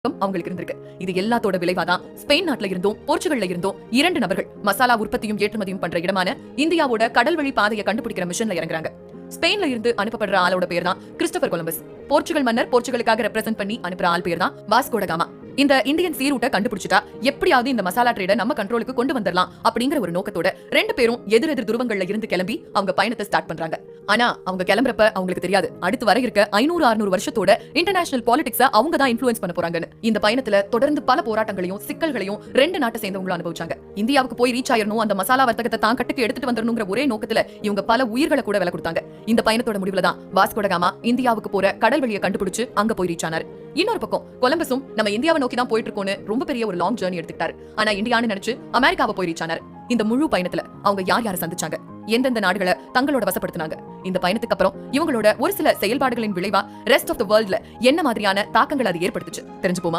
அவங்களுக்கு இருந்திருக்கு. இது எல்லாத்தோட விளைவாதான் ஸ்பெயின் நாட்டுல இருந்தும் போர்ச்சுகல்ல இருந்தும் 2 நபர்கள் மசாலா உற்பத்தியும் ஏற்றுமதியும் பண்ற இடமான இந்தியாவோட கடல்வழி பாதையை கண்டுபிடிக்கிற மிஷன்ல இறங்குறாங்க. ஸ்பெயின்ல இருந்து அனுப்பப்படுற ஆளோட பேர் தான் கிறிஸ்டோபர் கொலம்பஸ். போர்ச்சுகல் மன்னர் போர்ச்சுகலுக்காக ரெப்ரசென்ட் பண்ணி அனுப்புற ஆள் பேர் தான் வாஸ்கோ ட காமா. இந்த இந்தியன் சீ ரூட்டை கண்டுபிடிச்சிட்டா எப்படியாவது இந்த மசாலா ட்ரேட நம்ம கண்ட்ரோலுக்கு கொண்டு வந்துடலாம் அப்படிங்கிற ஒரு நோக்கத்தோட 2 பேரும் எதிரெதிர் துருவங்கள்ல இருந்து கிளம்பி அவங்க பயணத்தை ஸ்டார்ட் பண்றாங்க. ஆனா அவங்க கிளம்புறப்ப அவங்களுக்கு தெரியாது அடுத்து வர இருக்க 500-600 வருஷத்தோட இன்டர்நேஷனல் பாலிடிக்ஸ அவங்க தான் இன்ஃப்ளூயன்ஸ் பண்ண போறாங்கன்னு. இந்த பயணத்துல தொடர்ந்து பல போராட்டங்களையும் சிக்கல்களையும் 2 நாட்டை சேர்ந்தவங்களும் அனுபவிச்சாங்க. இந்தியாவுக்கு போய் ரீச் ஆயிரணும், அந்த மசாலா வர்த்தகத்தை தான் கட்டுக்கு எடுத்துட்டு வந்துடணுங்கிற ஒரே நோக்கத்துல இவங்க பல உயிர்களை கூட விலை கொடுத்தாங்க. இந்த பயணத்தோட முடிவுல தான் வாஸ்கோ ட காமா இந்தியாவுக்கு போற கடல் வழியை கண்டுபிடிச்சு அங்க போய் ரீச் ஆனார். இன்னொரு பக்கம் கொலம்பஸும் நம்ம இந்தியாவை நோக்கி தான் போயிட்டு இருக்கோம்னு ரொம்ப பெரிய ஒரு லாங் ஜர்னி எடுத்துக்கிட்டாரு. ஆனா இந்தியான்னு நினைச்சு அமெரிக்காவை போய் ரீச் ஆனார். இந்த முழு பயணத்துல அவங்க யாரை சந்திச்சாங்க, எந்தெந்த நாடுகளை தங்களோட வசப்படுத்தினாங்க, இந்த பயணத்துக்கு அப்புறம் இவங்களோட ஒரு சில செயல்பாடுகளின் விளைவா ரெஸ்ட் ஆஃப் தி வேர்ல்ட்ல என்ன மாதிரியான தாக்கங்கள் அது ஏற்படுத்துச்சு தெரிஞ்சுப்போமா?